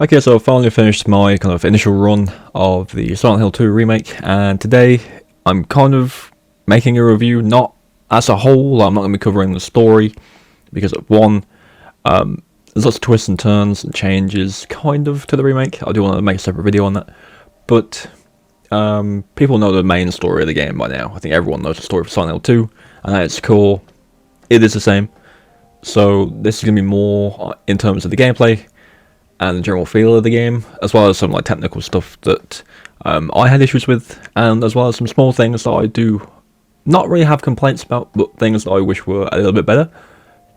Okay, so I finally finished my kind of initial run of the Silent Hill 2 remake, and today I'm kind of making a review, not as a whole. I'm not going to be covering the story, because one, there's lots of twists and turns and changes kind of to the remake. I do want to make a separate video on that, but people know the main story of the game by now. I think everyone knows the story of Silent Hill 2, and at its core, it is the same. So this is going to be more in terms of the gameplay and the general feel of the game, as well as some like technical stuff that I had issues with, and as well as some small things that I do not really have complaints about, but things that I wish were a little bit better.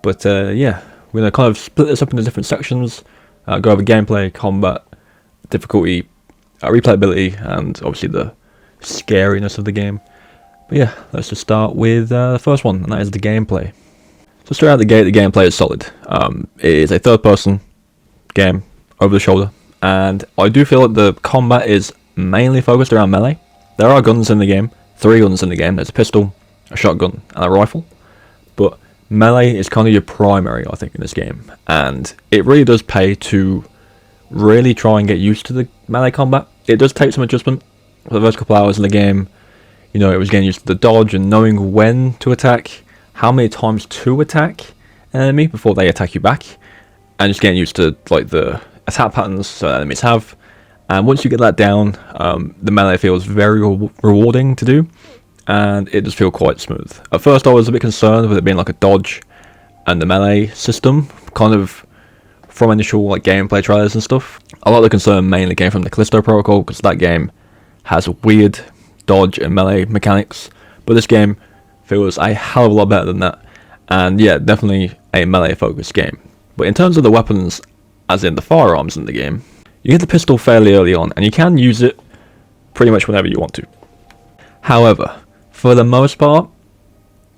But yeah, we're going to kind of split this up into different sections, go over gameplay, combat, difficulty, replayability, and obviously the scariness of the game. But yeah, let's just start with the first one, and that is the gameplay. So straight out the gate, the gameplay is solid. It is a third-person game, over the shoulder, and I do feel that the combat is mainly focused around melee. There are guns in the game, 3 guns in the game. There's a pistol, a shotgun, and a rifle, but melee is kind of your primary, I think, in this game, and it really does pay to really try and get used to the melee combat. It does take some adjustment. For the first couple hours in the game, you know, it was getting used to the dodge and knowing when to attack, how many times to attack an enemy before they attack you back, and just getting used to like the attack patterns that enemies have. And once you get that down, the melee feels very rewarding to do, and it does feel quite smooth. At first I was a bit concerned with it being like a dodge and the melee system, kind of from initial like gameplay trailers and stuff. A lot of the concern mainly came from the Callisto Protocol, because that game has weird dodge and melee mechanics, but this game feels a hell of a lot better than that, and yeah, definitely a melee focused game. But in terms of the weapons, as in the firearms in the game, you get the pistol fairly early on, and you can use it pretty much whenever you want to. However, for the most part,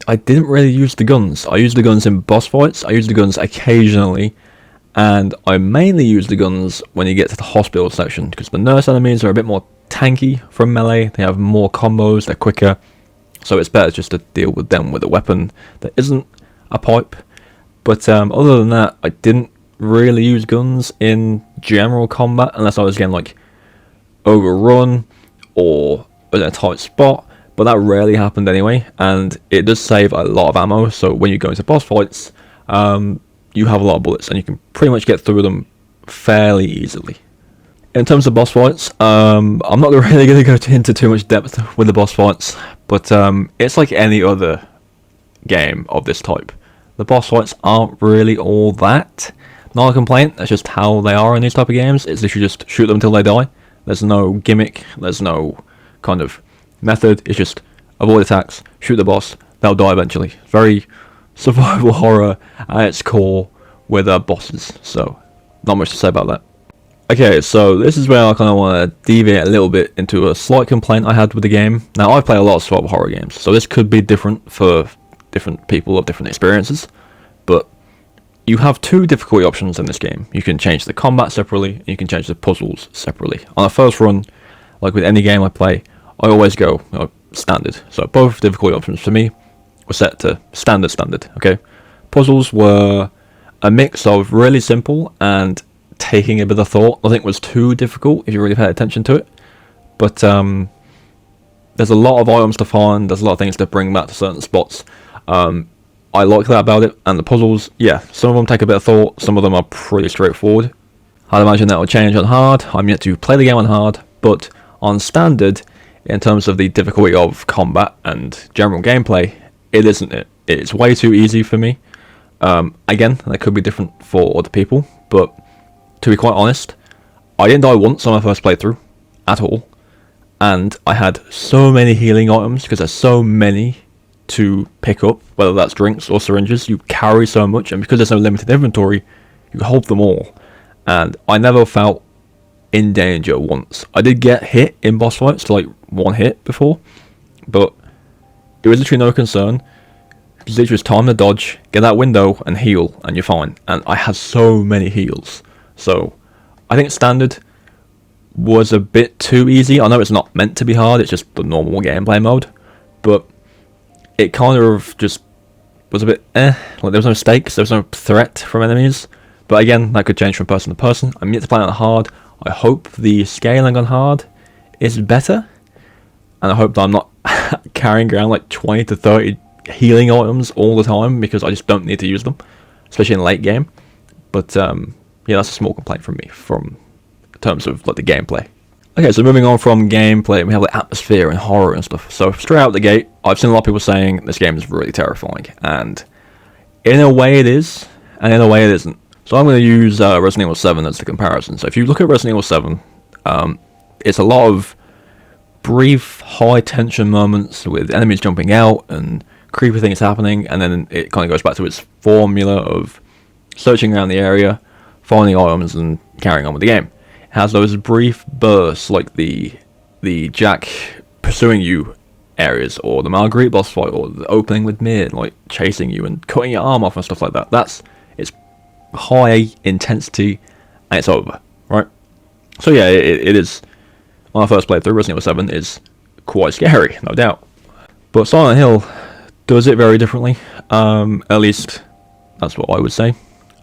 I didn't really use the guns. I used the guns in boss fights, I used the guns occasionally, and I mainly use the guns when you get to the hospital section, because the nurse enemies are a bit more tanky from melee, they have more combos, they're quicker, so it's better just to deal with them with a weapon that isn't a pipe. But other than that, I didn't really use guns in general combat unless I was getting like overrun or in a tight spot, but that rarely happened anyway, and it does save a lot of ammo, so when you go into boss fights, you have a lot of bullets and you can pretty much get through them fairly easily. In terms of boss fights, I'm not really going to go into too much depth with the boss fights, but it's like any other game of this type. The boss fights aren't really all that. Not a complaint, that's just how they are in these type of games. It's literally just shoot them until they die. There's no gimmick, there's no kind of method, it's just avoid attacks, shoot the boss, they'll die eventually. Very survival horror at its core with bosses, so not much to say about that. Okay, so this is where I kind of want to deviate a little bit into a slight complaint I had with the game. Now, I play a lot of survival horror games, so this could be different for different people of different experiences, but you have 2 difficulty options in this game. You can change the combat separately, and you can change the puzzles separately. On a first run, like with any game I play, I always go standard. So both difficulty options for me were set to standard, okay? Puzzles were a mix of really simple and taking a bit of thought. I think it was too difficult if you really paid attention to it, but there's a lot of items to find, there's a lot of things to bring back to certain spots. I like that about it, and the puzzles, yeah, some of them take a bit of thought, some of them are pretty straightforward. I'd imagine that will change on hard. I'm yet to play the game on hard, but on standard, in terms of the difficulty of combat and general gameplay, it isn't it. It's way too easy for me. Again, that could be different for other people, but to be quite honest, I didn't die once on my first playthrough, at all, and I had so many healing items, because there's so many to pick up, whether that's drinks or syringes. You carry so much, and because there's no limited inventory, you hold them all, and I never felt in danger once. I did get hit in boss fights to like 1 hit before, but it was literally no concern. It's literally just time to dodge, get that window and heal, and you're fine. And I had so many heals, so I think standard was a bit too easy. I know it's not meant to be hard, it's just the normal gameplay mode, but it kind of just was a bit like there was no stakes, there was no threat from enemies. But again, that could change from person to person. I'm yet to play on hard. I hope the scaling on hard is better, and I hope that I'm not carrying around like 20 to 30 healing items all the time, because I just don't need to use them, especially in late game. But yeah, that's a small complaint from me from in terms of like the gameplay. Okay, so moving on from gameplay, we have like atmosphere and horror and stuff. So straight out the gate, I've seen a lot of people saying this game is really terrifying, and in a way it is, and in a way it isn't. So I'm going to use Resident Evil 7 as the comparison. So if you look at Resident Evil 7, it's a lot of brief, high-tension moments with enemies jumping out and creepy things happening, and then it kind of goes back to its formula of searching around the area, finding items, and carrying on with the game. It has those brief bursts, like the Jack pursuing you areas, or the Marguerite boss fight, or the opening with Mid, like chasing you and cutting your arm off and stuff like that. It's high intensity, and it's over, right? So yeah, it is. When I first played through, Resident Evil 7 is quite scary, no doubt. But Silent Hill does it very differently. At least that's what I would say.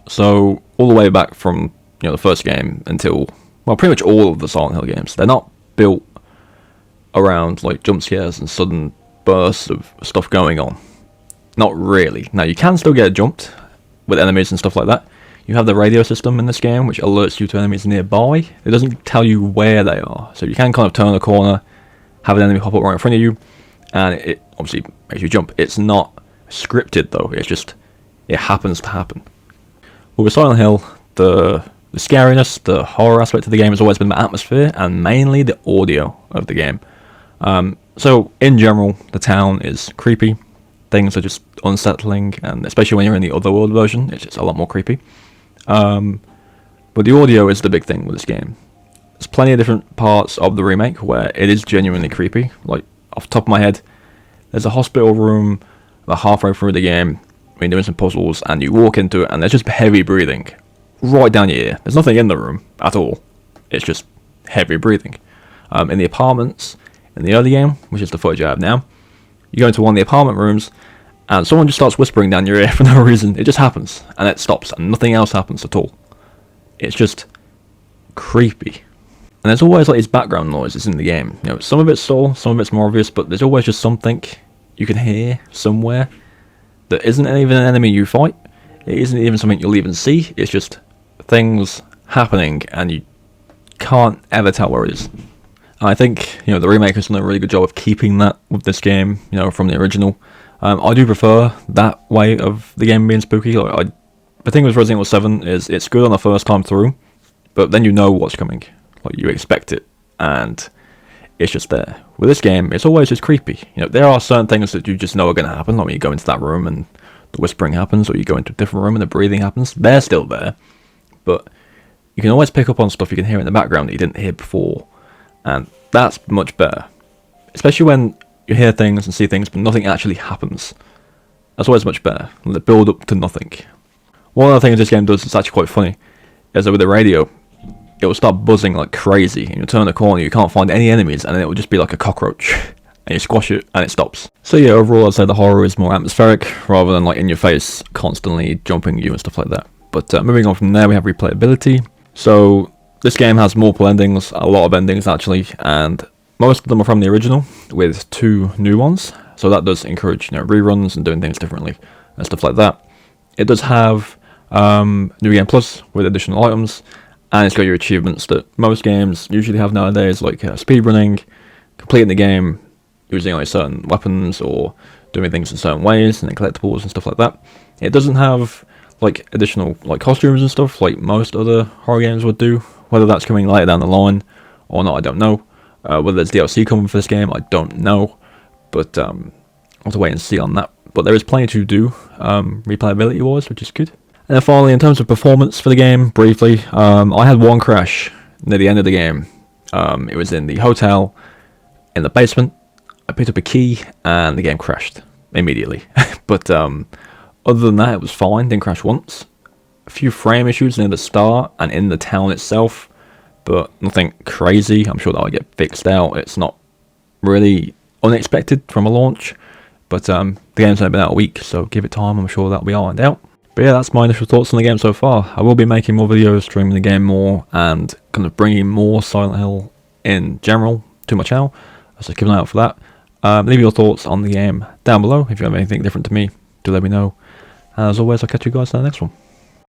So all the way back from the first game until, well, pretty much all of the Silent Hill games, they're not built around like jump scares and sudden bursts of stuff going on. Not really. Now you can still get jumped with enemies and stuff like that. You have the radio system in this game, which alerts you to enemies nearby. It doesn't tell you where they are, so you can kind of turn a corner, have an enemy pop up right in front of you, and it obviously makes you jump. It's not scripted though, it's just, it happens to happen. Well, with Silent Hill, the scariness, the horror aspect of the game has always been the atmosphere, and mainly the audio of the game. So in general, the town is creepy, things are just unsettling, and especially when you're in the Otherworld version, it's just a lot more creepy. But the audio is the big thing with this game. There's plenty of different parts of the remake where it is genuinely creepy. Like, off the top of my head, there's a hospital room about halfway through the game when you're doing some puzzles, and you walk into it and there's just heavy breathing right down your ear. There's nothing in the room at all. It's just heavy breathing. In the apartments, in the early game, which is the footage I have now, you go into one of the apartment rooms and someone just starts whispering down your ear for no reason. It just happens, and it stops, and nothing else happens at all. It's just creepy. And there's always like these background noises in the game. Some of it's subtle, some of it's more obvious, but there's always just something you can hear somewhere that isn't even an enemy you fight. It isn't even something you'll even see. It's just things happening, and you can't ever tell where it is. And I think the remake has done a really good job of keeping that with this game, from the original. I do prefer that way of the game being spooky. The thing with Resident Evil 7 is it's good on the first time through, but then you know what's coming. Like, you expect it, and it's just there. With this game, it's always just creepy. There are certain things that you just know are going to happen, like when you go into that room and the whispering happens, or you go into a different room and the breathing happens. They're still there, but you can always pick up on stuff you can hear in the background that you didn't hear before, and that's much better. Especially when you hear things and see things, but nothing actually happens. That's always much better than the build up to nothing. One of the things this game does that's actually quite funny is that with the radio, it will start buzzing like crazy, and you turn the corner, you can't find any enemies, and then it will just be like a cockroach, and you squash it, and it stops. So yeah, overall I'd say the horror is more atmospheric, rather than like in your face, constantly jumping you and stuff like that. But moving on from there, we have replayability. So this game has multiple endings, a lot of endings actually, and most of them are from the original, with 2 new ones. So that does encourage reruns and doing things differently and stuff like that. It does have New Game Plus with additional items, and it's got your achievements that most games usually have nowadays, like speedrunning, completing the game using like certain weapons or doing things in certain ways, and then collectibles and stuff like that. It doesn't have like additional like costumes and stuff like most other horror games would do. Whether that's coming later down the line or not, I don't know. Whether there's DLC coming for this game, I don't know, but I'll have to wait and see on that. But there is plenty to do replayability wise, which is good. And then finally, in terms of performance for the game, briefly, I had one crash near the end of the game. It was in the hotel, in the basement. I picked up a key, and the game crashed immediately. But other than that, it was fine, didn't crash once. A few frame issues near the start and in the town itself, but nothing crazy. I'm sure that'll get fixed out. It's not really unexpected from a launch, but the game's only been out a week, so give it time. I'm sure that'll be ironed out. But yeah, that's my initial thoughts on the game so far. I will be making more videos, streaming the game more, and kind of bringing more Silent Hill in general to my channel, so keep an eye out for that. Leave your thoughts on the game down below. If you have anything different to me, do let me know. And as always, I'll catch you guys in the next one.